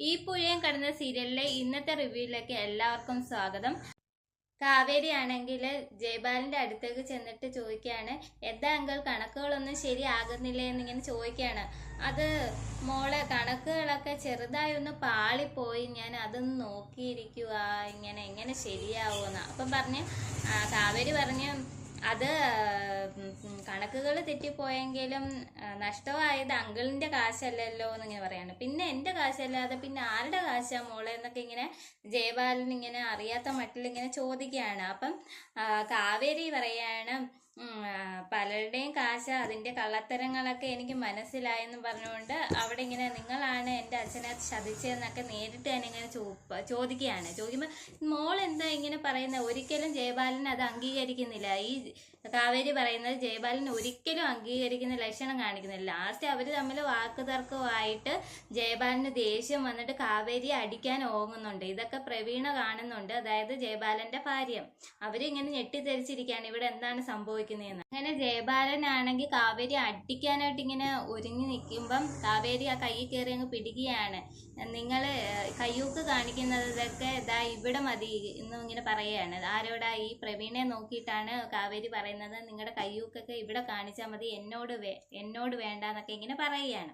ഈ പുഴയും കടന്ന സീരിയലിലെ ഇന്നത്തെ റിവ്യൂയിലേക്ക് എല്ലാവർക്കും സ്വാഗതം. കാവേരി ആണെങ്കിൽ ജയബാലിന്റെ അടുത്തേക്ക് ചെന്നിട്ട് ചോദിക്കുകയാണ്, എന്താ അങ്കിൾ കണക്കുകളൊന്നും ശരിയാകുന്നില്ലേ എന്നിങ്ങനെ ചോദിക്കുകയാണ്. അത് മോളെ, കണക്കുകളൊക്കെ ചെറുതായി ഒന്ന് പാളിപ്പോയി, ഞാൻ അതൊന്ന് നോക്കിയിരിക്കുക, എങ്ങനെ ശരിയാവുമെന്ന്. അപ്പം പറഞ്ഞ് കാവേരി പറഞ്ഞ്, അത് കണക്കുകൾ തെറ്റിപ്പോയെങ്കിലും നഷ്ടമായത് അങ്കിളിന്റെ കാശല്ലല്ലോ എന്നിങ്ങനെ പറയാണ്. പിന്നെ എൻ്റെ കാശല്ലാതെ പിന്നെ ആരുടെ കാശാ മോളെ എന്നൊക്കെ ഇങ്ങനെ ജയബാലൻ ഇങ്ങനെ അറിയാത്ത മട്ടിൽ ഇങ്ങനെ ചോദിക്കുകയാണ്. അപ്പം കാവേരി പറയാണ്, പലരുടെയും കാശ, അതിൻ്റെ കള്ളത്തരങ്ങളൊക്കെ എനിക്ക് മനസ്സിലായെന്ന് പറഞ്ഞുകൊണ്ട് അവിടെ ഇങ്ങനെ നിങ്ങളാണ് എൻ്റെ അച്ഛനെ ചതിച്ചതെന്നൊക്കെ നേരിട്ട് തന്നെ ഇങ്ങനെ ചോദിക്കുകയാണ്. ചോദിക്കുമ്പോൾ മോൾ എന്താ ഇങ്ങനെ പറയുന്നത്? ഒരിക്കലും ജയബാലൻ അത് അംഗീകരിക്കുന്നില്ല. ഈ കാവേരി പറയുന്നത് ജയബാലൻ ഒരിക്കലും അംഗീകരിക്കുന്ന ലക്ഷണം കാണിക്കുന്നില്ല. ലാസ്റ്റ് അവർ തമ്മിൽ വാക്കുതർക്കമായിട്ട് ജയബാലന് ദേഷ്യം വന്നിട്ട് കാവേരിയെ അടിക്കാൻ ഓങ്ങുന്നുണ്ട്. ഇതൊക്കെ പ്രവീണ കാണുന്നുണ്ട്, അതായത് ജയബാലന്റെ ഭാര്യ. അവരിങ്ങനെ ഞെട്ടിത്തെരിച്ചിരിക്കുകയാണ് ഇവിടെ എന്താണ് സംഭവിക്കുന്നതെന്ന്. അങ്ങനെ ജയബാലനാണെങ്കിൽ കാവേരി അടിക്കാനായിട്ട് ഇങ്ങനെ ഒരുങ്ങി നിൽക്കുമ്പം കാവേരി ആ കൈ കയറി അങ്ങ് പിടിക്കുകയാണ്. നിങ്ങൾ കയ്യൂക്ക് കാണിക്കുന്നതൊക്കെ ഇതാ ഇവിടെ മതി എന്നും ഇങ്ങനെ പറയുകയാണ്. ആരോടാ? ഈ പ്രവീണെ നോക്കിയിട്ടാണ് കാവേരി പറയുന്നത്, നിങ്ങളുടെ കയ്യൂക്കൊക്കെ ഇവിടെ കാണിച്ചാൽ മതി, എന്നോട് വേണ്ട എന്നൊക്കെ ഇങ്ങനെ പറയുകയാണ്.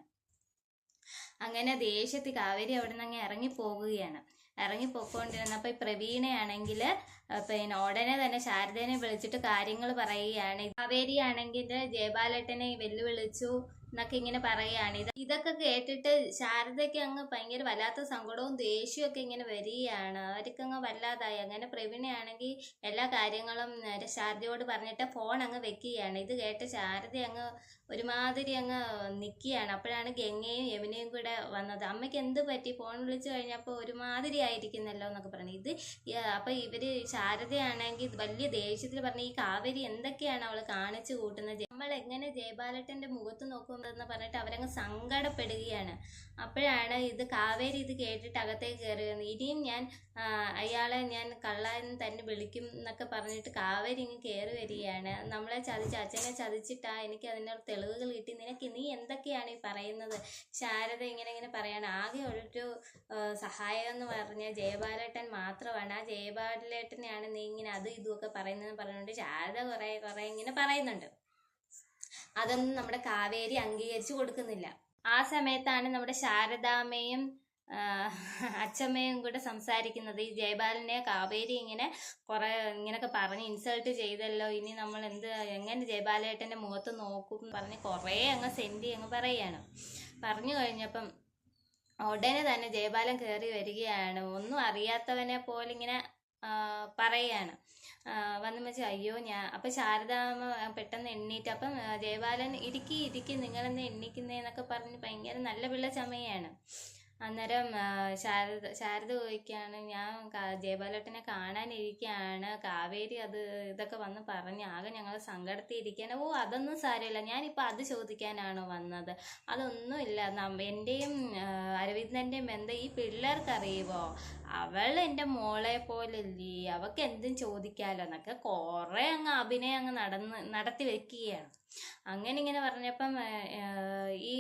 അങ്ങനെ ദേഷ്യത്തിൽ കാവേരി അവിടെ നിന്ന് അങ്ങ് ഇറങ്ങിപ്പോകുകയാണ്. ഇറങ്ങിപ്പോയിക്കൊണ്ടിരുന്നപ്പോൾ ഈ പ്രവീണയാണെങ്കിൽ പിന്നെ ഉടനെ തന്നെ ശാരദേനെ വിളിച്ചിട്ട് കാര്യങ്ങൾ പറയുകയാണ്. കാവേരി ആണെങ്കിൽ ജയബാലേട്ടനെ വെല്ലുവിളിച്ചു എന്നൊക്കെ ഇങ്ങനെ പറയുകയാണ്. ഇതൊക്കെ കേട്ടിട്ട് ശാരദയ്ക്ക് അങ്ങ് ഭയങ്കര വല്ലാത്ത സങ്കടവും ദേഷ്യമൊക്കെ ഇങ്ങനെ വരികയാണ്. അവർക്കങ്ങ് വല്ലാതായി. അങ്ങനെ പ്രവീണയാണെങ്കിൽ എല്ലാ കാര്യങ്ങളും ശാരദയോട് പറഞ്ഞിട്ട് ഫോൺ അങ്ങ് വെക്കുകയാണ്. ഇത് കേട്ട് ശാരദ അങ്ങ് ഒരുമാതിരി അങ്ങ് നിൽക്കുകയാണ്. അപ്പോഴാണ് ഗംഗയും യമുനയും കൂടെ വന്നത്. അമ്മയ്ക്ക് എന്ത് പറ്റി? ഫോൺ വിളിച്ചു കഴിഞ്ഞപ്പോൾ ഒരുമാതിരി ആയിരിക്കുന്നല്ലോ എന്നൊക്കെ പറഞ്ഞു. അപ്പം ഇവര് ശാരദയാണെങ്കിൽ വലിയ ദേഷ്യത്തിൽ പറഞ്ഞ, ഈ കാവേരി എന്തൊക്കെയാണ് അവൾ കാണിച്ചു കൂട്ടുന്നത്, നമ്മൾ എങ്ങനെ ജയബാലട്ടന്റെ മുഖത്ത് നോക്കുമെന്ന് പറഞ്ഞിട്ട് അവരങ്ങ് സങ്കടപ്പെടുകയാണ്. അപ്പോഴാണ് ഇത് കാവേരി ഇത് കേട്ടിട്ട് അകത്തേക്ക് കയറി വന്നത്. ഇനിയും അയാളെ ഞാൻ കള്ളാന്ന് തന്നെ വിളിക്കും എന്നൊക്കെ പറഞ്ഞിട്ട് കാവേരി ഇങ്ങ് കയറി വരികയാണ്. നമ്മളെ അച്ഛനെ ചതിച്ചിട്ടാ എനിക്ക് അതിനുള്ള തെളിവുകൾ കിട്ടി, നീ എന്തൊക്കെയാണ് ഈ പറയുന്നത്? ശാരദ ഇങ്ങനെ പറയാണ്. ആകെ ഒരു സഹായം എന്ന് പറഞ്ഞാൽ ജയബാലേട്ടൻ മാത്രമാണ്. ആ ജയബാലേട്ടനെയാണ് നീ ഇങ്ങനെ അതും ഇതുമൊക്കെ പറയുന്നതെന്ന് പറഞ്ഞുകൊണ്ട് ശാരദ കുറെ ഇങ്ങനെ പറയുന്നുണ്ട്. അതൊന്നും നമ്മുടെ കാവേരി അംഗീകരിച്ചു കൊടുക്കുന്നില്ല. ആ സമയത്താണ് നമ്മുടെ ശാരദാമ്മയും അച്ഛമ്മയും കൂടെ സംസാരിക്കുന്നത്. ഈ ജയബാലനെ കാവേരി ഇങ്ങനെയൊക്കെ പറഞ്ഞ് ഇൻസൾട്ട് ചെയ്തല്ലോ, ഇനി നമ്മൾ എങ്ങനെ ജയബാലേട്ടന്റെ മുഖത്ത് നോക്കും പറഞ്ഞ് കുറേ അങ്ങ് സെൻറ്റി അങ്ങ് പറയുകയാണ്. പറഞ്ഞു കഴിഞ്ഞപ്പം ഉടനെ തന്നെ ജയബാലൻ കയറി വരികയാണ്. ഒന്നും അറിയാത്തവനെ പോലെ ഇങ്ങനെ പറയുകയാണ്. വന്നു വെച്ചാൽ അയ്യോ അപ്പം ശാരദാമ്മ പെട്ടെന്ന് എണ്ണീറ്റ്. അപ്പം ജയബാലൻ ഇരിക്കി നിങ്ങളെന്ന് എണ്ണിക്കുന്നതെന്നൊക്കെ പറഞ്ഞ് ഭയങ്കര നല്ല പിള്ള ചമയാണ്. അന്നേരം ശാരദ ചോദിക്കുകയാണ്, ഞാൻ ജയബാലേട്ടനെ കാണാനിരിക്കുകയാണ്, കാവേരി ഇതൊക്കെ വന്ന് പറഞ്ഞ് ആകെ ഞങ്ങൾ സങ്കടത്തിയിരിക്കുകയാണ്. ഓ, അതൊന്നും സാരമില്ല, ഞാനിപ്പോൾ അത് ചോദിക്കാനാണോ വന്നത്? അതൊന്നുമില്ല, എൻ്റെയും അരവിന്ദൻ്റെയും ബന്ധം ഈ പിള്ളേർക്കറിയുമോ? അവൾ എൻ്റെ മോളെ പോലല്ലേ, അവൾക്ക് എന്തും ചോദിക്കാമല്ലോ എന്നൊക്കെ കുറേ അങ്ങ് അഭിനയം നടത്തി വെക്കുകയാണ്. ഇങ്ങനെ പറഞ്ഞപ്പം ഈ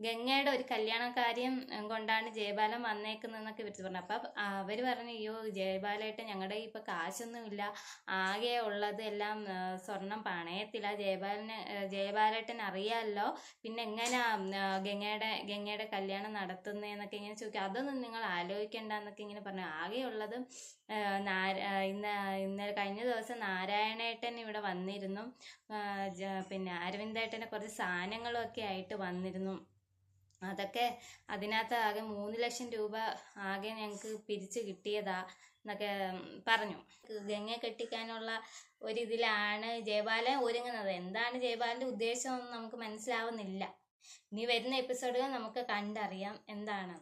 ഗംഗയുടെ ഒരു കല്യാണക്കാര്യം കൊണ്ടാണ് ജയബാലൻ വന്നേക്കുന്നതെന്നൊക്കെ വിളിച്ചു പറഞ്ഞു. അപ്പം അവർ പറഞ്ഞു, അയ്യോ ജയബാലേട്ടൻ, ഞങ്ങളുടെ ഇപ്പം കാശൊന്നുമില്ല, ആകെ ഉള്ളത് എല്ലാം സ്വർണം പണയത്തില്ല, ജയബാലേട്ടൻ അറിയാമല്ലോ, പിന്നെ എങ്ങനെയാ ഗംഗയുടെ കല്യാണം നടത്തുന്നതെന്നൊക്കെ ഇങ്ങനെ ചോദിക്കുക. അതൊന്നും നിങ്ങൾ ആലോചിക്കണ്ട എന്നൊക്കെ ഇങ്ങനെ പറഞ്ഞു. ആകെയുള്ളത് ഇന്നലെ കഴിഞ്ഞ ദിവസം നാരായണേട്ടൻ ഇവിടെ വന്നിരുന്നു, പിന്നെ അരവിന്ദേട്ടനെ കുറച്ച് സാധനങ്ങളൊക്കെ ആയിട്ട് വന്നിരുന്നു, അതൊക്കെ അതിനകത്ത് ആകെ 3 ലക്ഷം രൂപ ആകെ ഞങ്ങൾക്ക് പിരിച്ചു കിട്ടിയതാ എന്നൊക്കെ പറഞ്ഞു. ഗംഗയെ കെട്ടിക്കാനുള്ള ഒരിതിലാണ് ജയബാലൻ ഒരുങ്ങുന്നത്. എന്താണ് ജയബാലൻ്റെ ഉദ്ദേശം നമുക്ക് മനസ്സിലാവുന്നില്ല. ഇനി വരുന്ന എപ്പിസോഡുകൾ നമുക്ക് കണ്ടറിയാം എന്താണ്.